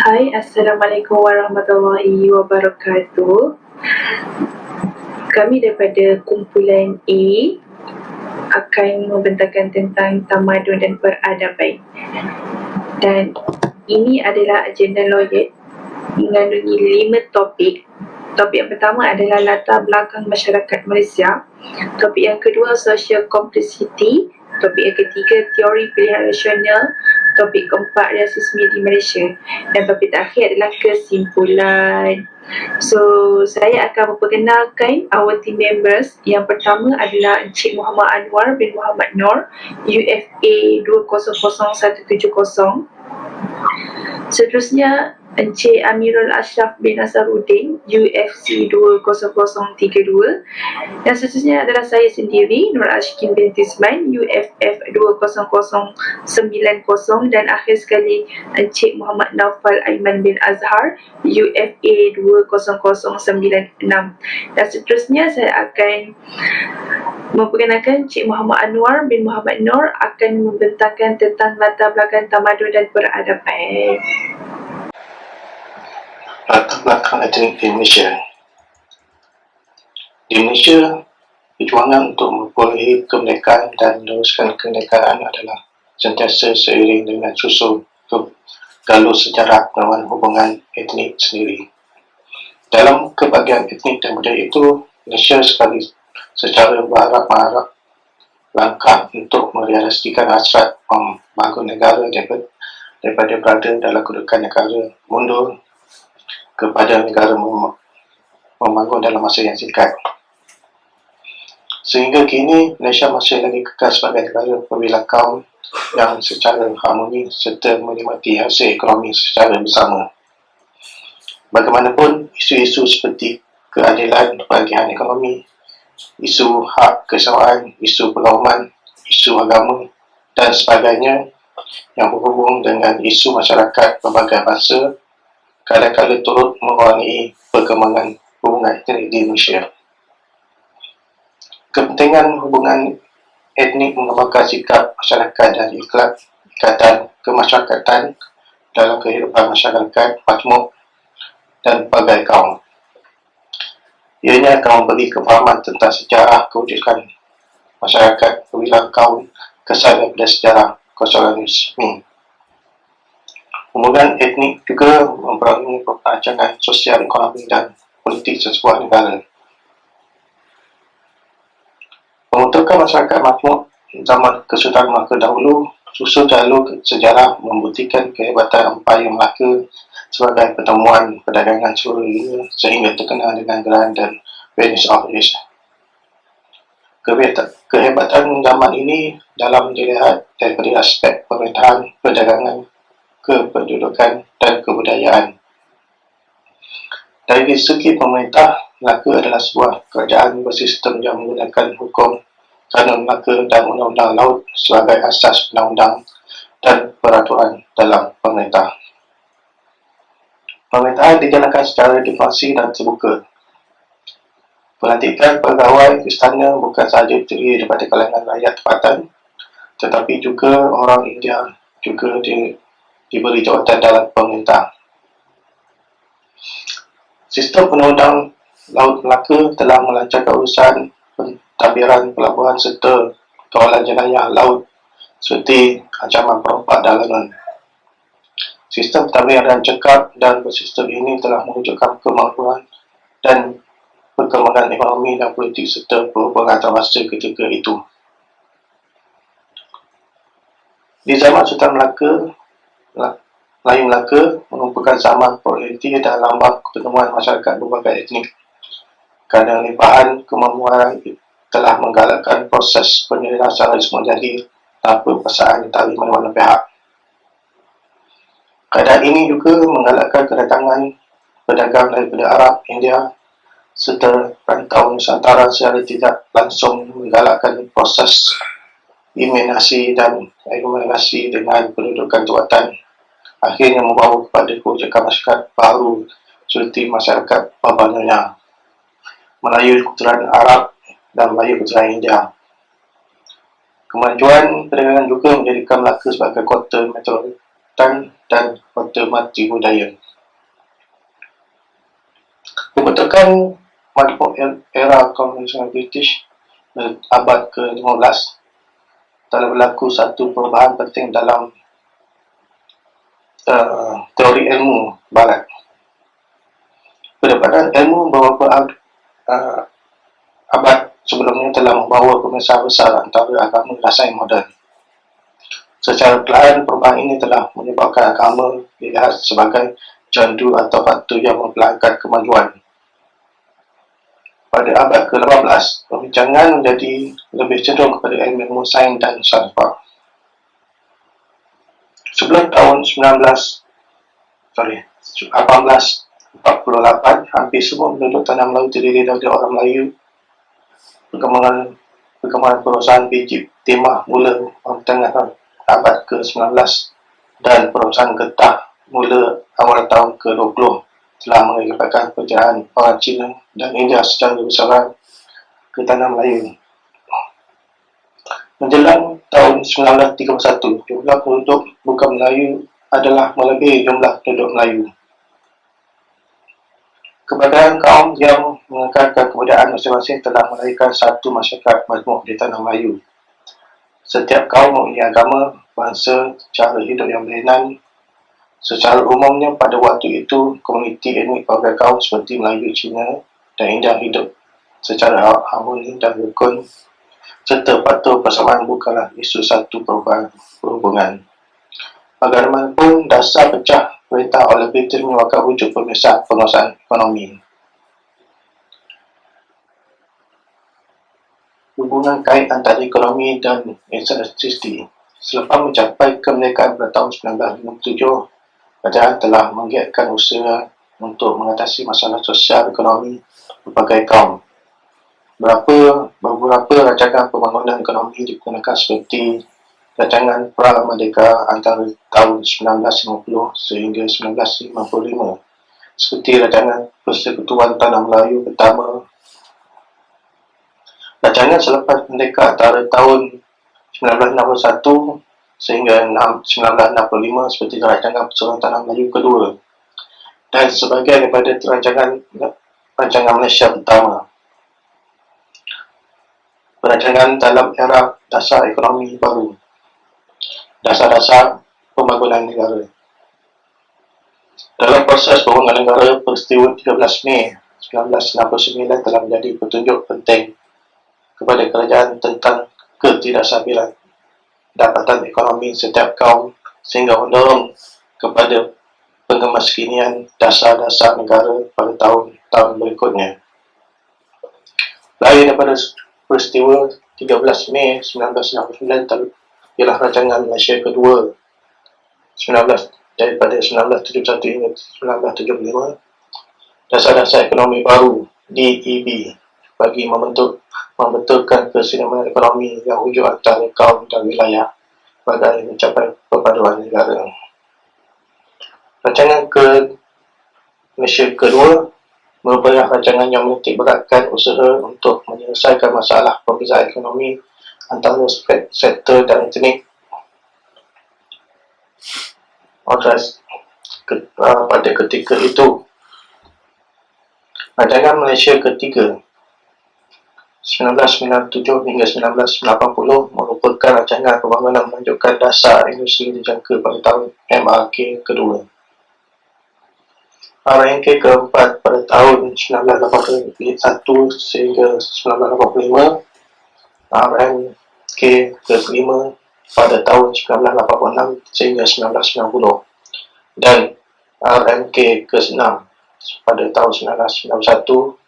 Hai, Assalamualaikum warahmatullahi wabarakatuh. Kami daripada kumpulan A akan membentangkan tentang tamadun dan peradaban. Dan ini adalah agenda Laureate mengandungi 5 topik. Topik yang pertama adalah latar belakang masyarakat Malaysia. Topik yang kedua, social complexity. Topik yang ketiga, teori pilihan rasional. Topik keempat, rasisme di Malaysia. Dan topik terakhir adalah kesimpulan. So, saya akan memperkenalkan our team members. Yang pertama adalah Encik Muhammad Anwar bin Muhammad Noor, UFA 2000170. Seterusnya, Encik Amirul Ashraf bin Nasaruddin, UFC 20032. Dan seterusnya adalah saya sendiri, Nur Ashkin binti Ismail, UFF 20090. Dan akhir sekali, Encik Muhammad Naufal Aiman bin Azhar, UFA 20096. Dan seterusnya, saya akan memperkenalkan Encik Muhammad Anwar bin Muhammad Noor akan membentangkan tentang latar belakang tamadun dan peradaban. Latar belakang etnik di Malaysia. Di Malaysia, perjuangan untuk memperolehi kemerdekaan dan meneruskan kemerdekaan adalah sentiasa seiring dengan susul galur sejarah pengembangan hubungan etnik sendiri. Dalam kebahagiaan etnik dan budaya itu, Malaysia sekali secara berharap-harap langkah untuk merealisasikan hasrat membangun negara daripada berada dalam kedudukan negara mundur kepada negara membangun dalam masa yang singkat. Sehingga kini, Malaysia masih lagi kekal sebagai negara perwakilan kaum yang secara harmoni serta menikmati hasil ekonomi secara bersama. Bagaimanapun, isu-isu seperti keadilan bahagian ekonomi, isu hak kesetaraan, isu pergauman, isu agama dan sebagainya yang berhubung dengan isu masyarakat berbagai bangsa kadang-kadang turut mewarnai perkembangan hubungan etnik di Malaysia. Kepentingan hubungan etnik mengembangkan sikap masyarakat dan ikatan kemasyarakatan dalam kehidupan masyarakat majmuk dan pelbagai kaum. Ianya akan memberi kefahaman tentang sejarah kewujudan masyarakat perwakilan kaum kesan daripada sejarah kolonialisme. Hubungan etnik juga memperangi perancangan sosial, ekonomi dan politik sesebuah negara. Pembentukan masyarakat majmuk zaman Kesultanan Melaka dahulu susul jalur sejarah membuktikan kehebatan Empayar Melaka sebagai pertemuan perdagangan seluruh dunia sehingga terkenal dengan geran dan Venice of Asia. Kehebatan zaman ini dalam dilihat daripada aspek pemerintahan, perdagangan, kependudukan dan kebudayaan. Dari segi pemerintah, Melaka adalah sebuah kerajaan bersistem yang menggunakan hukum kanun Melaka dan undang-undang laut sebagai asas undang-undang dan peraturan dalam pemerintah. Pemerintahan dijalankan secara demokrasi dan terbuka. Pelantikan pegawai istana bukan sahaja terdiri daripada kalangan rakyat tempatan, tetapi juga orang India juga diberi jawatan dalam pemerintah. Sistem undang-undang Laut Melaka telah melancarkan urusan pentadbiran pelabuhan serta kawalan jenayah laut seperti ancaman perompak dan larangan. Sistem pentadbiran cekap dan bersistem ini telah mewujudkan kemajuan dan perkembangan ekonomi dan politik serta perhubungan antarabangsa ketika itu. Di zaman Sultan Melaka, Melayu Melaka merupakan zaman politik dan lambang pertemuan masyarakat berbagai etnik. Kerana limpahan kemampuan telah menggalakkan proses penyelesaian menjadi tanpa paksaan antara mana-mana pihak. Keadaan ini juga menggalakkan kedatangan pedagang daripada Arab, India serta rantau Nusantara secara tidak langsung menggalakkan proses eliminasi dan akumulasi dengan pendudukan tempatan, akhirnya membawa kepada kewujudan masyarakat baru seperti masyarakat Babanonya, Melayu keturunan Arab dan Melayu keturunan India. Kemajuan perdagangan juga menjadikan Melaka sebagai kota metropolitan dan kota mati budaya. Pembentukan majmuk era kolonial British abad ke-15 telah berlaku satu perubahan penting dalam teori ilmu barat. Pendapatan ilmu beberapa abad sebelumnya telah membawa pemisah besar antara agama dan sains moden. Secara perlahan, perubahan ini telah menyebabkan agama dilihat sebagai candu atau faktor yang memperlahankan kemajuan. Pada abad ke-18, perbincangan menjadi lebih cenderung kepada ilmu sains dan falsafah. Sebelum tahun 1848, hampir semua penduduk tanah Melayu terdiri dari orang Melayu. Perkembangan perusahaan biji timah mula tengah abad ke-19 dan perusahaan getah mula awal tahun ke-20 telah mengakibatkan perjalanan orang Cina dan India secara besaran ke tanah Melayu. Menjelang tahun 1931, jumlah penduduk bukan Melayu adalah melebihi jumlah penduduk Melayu. Keberadaan kaum yang mengekalkan kebudayaan masing-masing telah melahirkan satu masyarakat majmuk di tanah Melayu. Setiap kaum mempunyai agama, bangsa, cara hidup yang berlainan. Secara umumnya pada waktu itu, komuniti etnik pelbagai kaum seperti Melayu, Cina dan India hidup secara harmoni dan rukun, serta faktor persamaan bukanlah isu satu perhubungan. Bagaimanapun, dasar pecah perintah oleh Britain menyebabkan wujud pemisah penguasaan ekonomi. Hubungan kait antara ekonomi dan institusi. Selepas mencapai kemerdekaan pada tahun 1957, kerajaan telah menggiatkan usaha untuk mengatasi masalah sosial ekonomi berbagai kaum. Beberapa rancangan pembangunan ekonomi digunakan seperti rancangan Pra Merdeka antara tahun 1950 sehingga 1955, seperti rancangan Persekutuan Tanah Melayu pertama. Rancangan selepas merdeka antara tahun 1961 sehingga 1965 seperti rancangan Persekutuan Tanah Melayu kedua dan sebagian daripada rancangan Malaysia pertama. Perancangan dalam era dasar ekonomi baru. Dasar-dasar pembangunan negara. Dalam proses pembangunan negara, peristiwa 13 Mei 1969 telah menjadi petunjuk penting kepada kerajaan tentang ketidakstabilan pendapatan ekonomi setiap kaum sehingga mendorong kepada pengemaskinian dasar-dasar negara pada tahun-tahun berikutnya. Lain daripada peristiwa 13 Mei 1969 ialah rancangan Malaysia kedua daripada 1971 hingga 1975, dasar-dasar ekonomi baru DEB bagi membetulkan keseimbangan ekonomi yang wujud antara kaum dan wilayah bagi mencapai perpaduan negara. Rancangan Malaysia kedua merupakan rancangan yang menitik beratkan usaha untuk menyelesaikan masalah perbezaan ekonomi antara sektor dan etnik pada ketika itu. Rancangan Malaysia ketiga 1997 hingga 1980 merupakan rancangan pembangunan menunjukkan dasar industri dijangka pada tahun MRK kedua. RMK keempat pada tahun 1981 sehingga 1985, RMK kelima pada tahun 1986 sehingga 1990 dan RMK ke-6 pada tahun 1991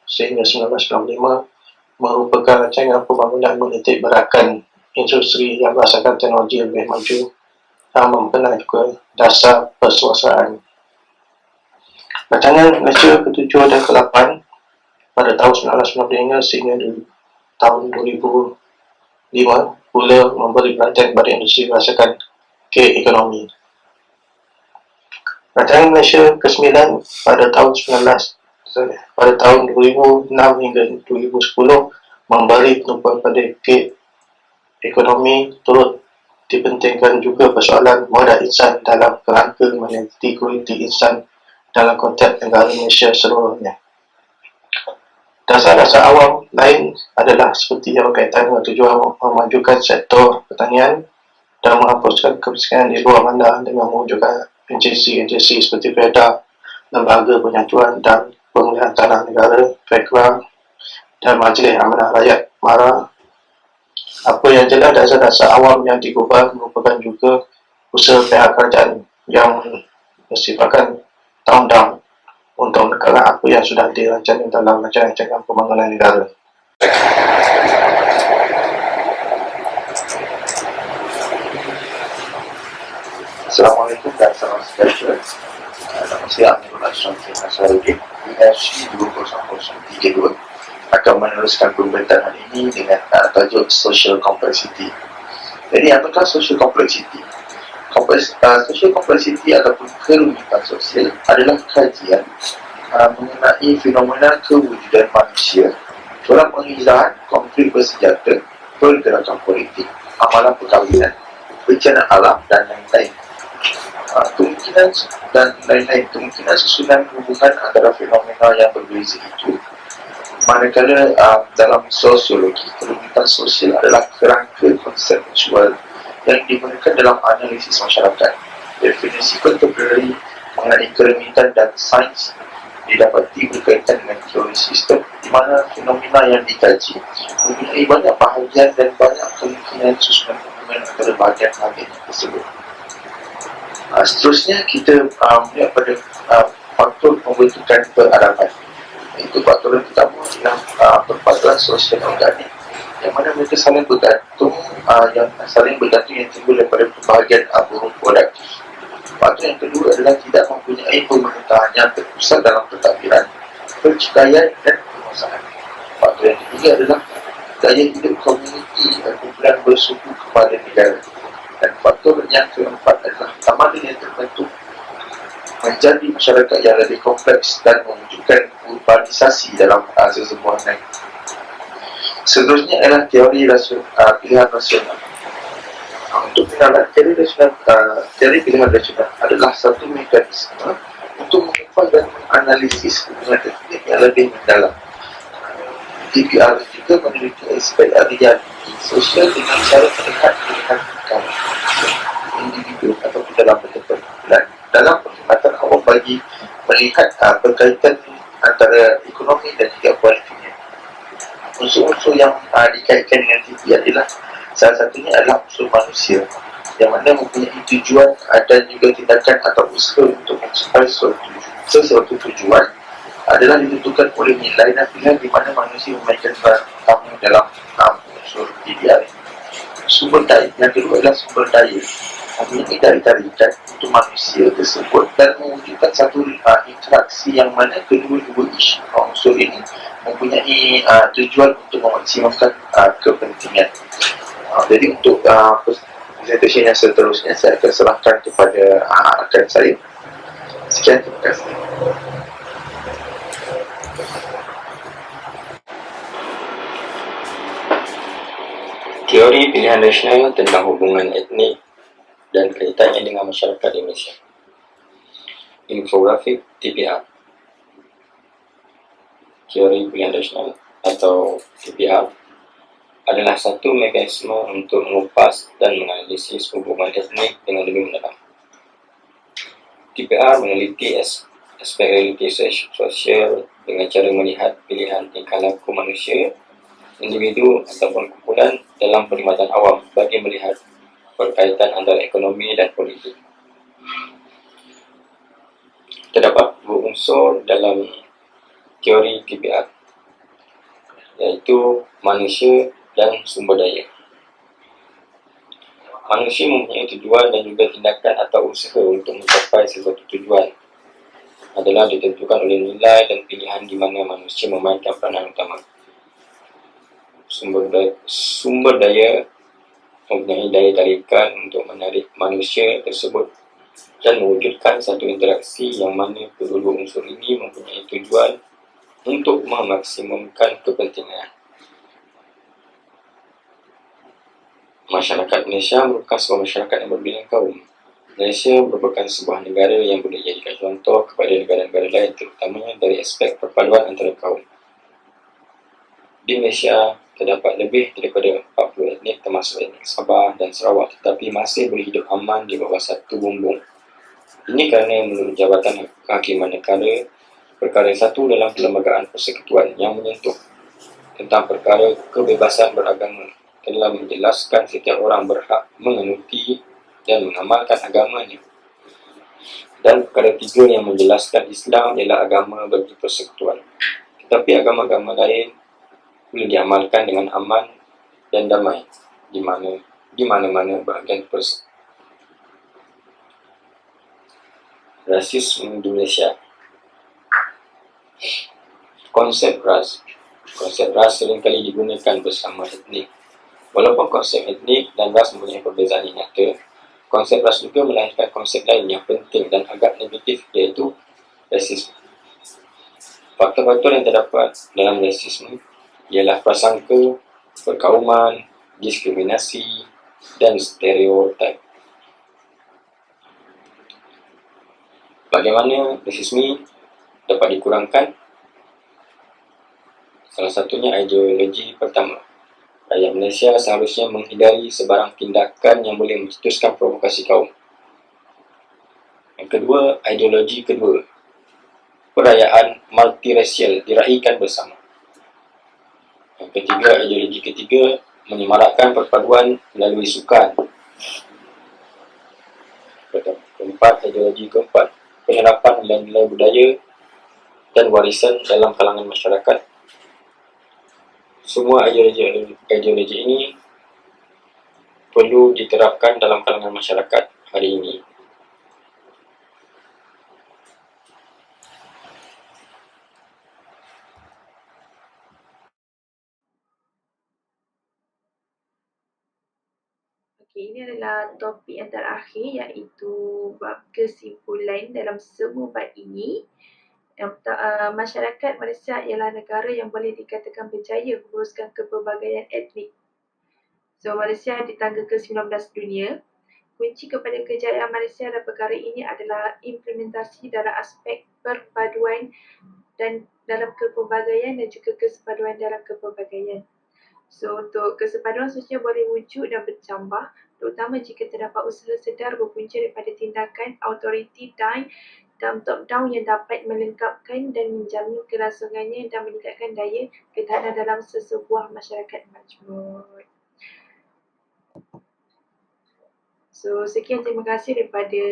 sehingga 1995 merupakan rancangan pembangunan menitik beratkan industri yang berdasarkan teknologi lebih maju yang membenarkan juga dasar persuasaan. Rancangan Malaysia ke-7 dan ke-8 pada tahun 1995 sehingga tahun 2005 pula memberi perhatian kepada industri berdasarkan K-ekonomi. Rancangan Malaysia ke-9 pada tahun 2006 hingga 2010 memberi tumpuan pada ekonomi turut dipentingkan juga persoalan modal insan dalam kerangka meneliti kualiti insan dalam konteks negara Malaysia seluruhnya. Dasar-dasar awam lain adalah seperti yang berkaitan dengan tujuan memajukan sektor pertanian dan menghapuskan kemiskinan di luar bandar dengan mewujudkan agensi-agensi seperti PEDA, Lembaga Penyatuan dan Pemilihan Tanah Negara, FEKRA dan Majlis Amanah Rakyat MARA. Apa yang jelas, dasar-dasar awam yang digubah merupakan juga usaha pihak kerajaan yang bersifatkan tahun-tahun untuk menekan apa yang sudah dirancang dalam rancangan pembangunan negara. Assalamualaikum dan salam sejahtera. Nama saya Amirul Ashrafin Nasarudin, ISC 2003 akan meneruskan pemberitaan hari ini dengan tajuk Social Complexity. Jadi, apakah Social Complexity? Social Complexity ataupun kerumitan sosial adalah kajian mengenai fenomena kewujudan manusia dalam pengizahan konflik bersenjata, pergerakan politik, amalan perkahwinan, bencana alam dan lain-lain. Kemungkinan dan lain-lain, kemungkinan susunan hubungan antara fenomena yang berbeza itu, manakala dalam sosiologi, kerumitan sosial adalah kerangka konseptual yang digunakan dalam analisis masyarakat. Definisi contemporary mengenai kerumitan dan sains didapati berkaitan dengan teori sistem di mana fenomena yang dikaji mempunyai banyak bahagian dan banyak kemungkinan susunan hubungan antara bahagian-bahagian tersebut. Seterusnya kita melihat pada faktor pembentukan peradaban. Itu faktor yang pertama adalah perpatuan sosial organik, yang mana mereka saling bergantung, yang timbul daripada pembahagian burung produktif. Faktor yang kedua adalah tidak mempunyai pemerintahan yang terpusat dalam pentadbiran, percikaian dan penguasaan. Faktor yang ketiga adalah gaya hidup komuniti dan kumpulan bersuku kepada negara. Dan faktor yang keempat adalah tamadun yang terbentuk menjadi masyarakat yang lebih kompleks dan mewujudkan urbanisasi dalam sesebuah negara. Seterusnya adalah teori pilihan rasional. Untuk pengenalan teori pilihan rasional adalah satu mekanisme untuk mengupas dan menganalisis hubungan teknik yang lebih mendalam. TPR juga meneliti aspek realiti sosial dengan cara melihat pilihan individu atau dalam bentuk perkumpulan. Dalam perkhidmatan awam bagi melihat berkaitan antara ekonomi dan juga politiknya. Unsur-unsur yang dikaitkan dengan TPR adalah salah satunya adalah unsur manusia, yang mana mempunyai tujuan dan juga tindakan atau usaha untuk mencapai sesuatu tujuan adalah ditentukan oleh nilai dan pilihan di mana manusia memainkan peran utama dalam unsur TPR. Sumber daya yang kedua adalah sumber daya, mempunyai tarikan untuk manusia tersebut dan mewujudkan satu interaksi yang mana kedua-dua unsur ini mempunyai tujuan untuk memaksimalkan kepentingan. Jadi untuk presentation yang seterusnya saya akan serahkan kepada rakan saya. Sekian, terima kasih. Teori pilihan rasional tentang hubungan etnik dan kaitannya dengan masyarakat Indonesia. Infografik TPR. Teori pilihan rasional atau TPR adalah satu mekanisme untuk mengupas dan menganalisis hubungan etnik dengan lebih mendalam. TPR meneliti aspek realiti sosial dengan cara melihat pilihan tingkah laku manusia, individu ataupun kumpulan dalam perkhidmatan awam bagi melihat berkaitan antara ekonomi dan politik. Terdapat dua unsur dalam teori TPR, iaitu manusia dan sumber daya. Manusia mempunyai tujuan dan juga tindakan atau usaha untuk mencapai sesuatu tujuan adalah ditentukan oleh nilai dan pilihan di mana manusia memainkan peranan utama. Sumber daya mempunyai daya tarikan untuk menarik manusia tersebut dan mewujudkan satu interaksi yang mana kedua unsur ini mempunyai tujuan untuk memaksimumkan kepentingan. Masyarakat Malaysia merupakan sebuah masyarakat yang berbilang kaum. Malaysia merupakan sebuah negara yang boleh dijadikan contoh kepada negara-negara lain, terutamanya dari aspek perpaduan antara kaum. Di Malaysia, terdapat lebih daripada 40 etnik termasuk etnik Sabah dan Sarawak, tetapi masih boleh hidup aman di bawah satu bumbung. Ini kerana menurut Jabatan Kehakiman Negara, perkara 1 dalam Perlembagaan Persekutuan yang menyentuh tentang perkara kebebasan beragama telah menjelaskan setiap orang berhak mengenuti dan mengamalkan agamanya. Dan perkara 3 yang menjelaskan Islam ialah agama bagi persekutuan. Tetapi agama-agama lain boleh diamalkan dengan aman dan damai di mana-mana bahagian persekutuan. Rasisme di Malaysia. Konsep ras seringkali digunakan bersama etnik. Walaupun konsep etnik dan ras mempunyai perbezaan yang nyata, konsep ras juga melahirkan konsep lain yang penting dan agak negatif, iaitu rasisme. Faktor-faktor yang terdapat dalam rasisme ialah prasangka, perkauman, diskriminasi, dan stereotip. Bagaimana rasisme dapat dikurangkan? Salah satunya ideologi pertama. Rakyat Malaysia seharusnya menghindari sebarang tindakan yang boleh mencetuskan provokasi kaum. Yang kedua, ideologi kedua. Perayaan multirasial diraikan bersama. Yang ketiga, ideologi ketiga, menyemarakkan perpaduan melalui sukan. Keempat, ideologi keempat, penyerapan nilai-nilai budaya dan warisan dalam kalangan masyarakat. Semua ideologi ini perlu diterapkan dalam kalangan masyarakat hari ini. Okey, ini adalah topik yang terakhir, iaitu bab kesimpulan dalam semua bab ini. Masyarakat Malaysia ialah negara yang boleh dikatakan berjaya menguruskan kepelbagaian etnik. So, Malaysia di tangga ke-19 dunia. Kunci kepada kejayaan Malaysia dalam perkara ini adalah implementasi dalam aspek perpaduan dan dalam kepelbagaian dan juga kesepaduan dalam kepelbagaian. So, untuk kesepaduan sosial boleh wujud dan bertambah, terutama jika terdapat usaha sedar berpunca daripada tindakan autoriti dan top-down yang dapat melengkapkan dan menjamin kelangsungannya dan meningkatkan daya ketahanan dalam sesebuah masyarakat majmuk. So, sekian, terima kasih daripada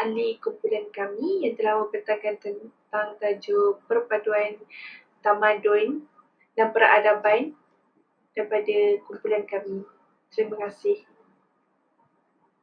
ahli kumpulan kami yang telah membentangkan tentang tajuk perpaduan tamadun dan peradaban daripada kumpulan kami. Terima kasih.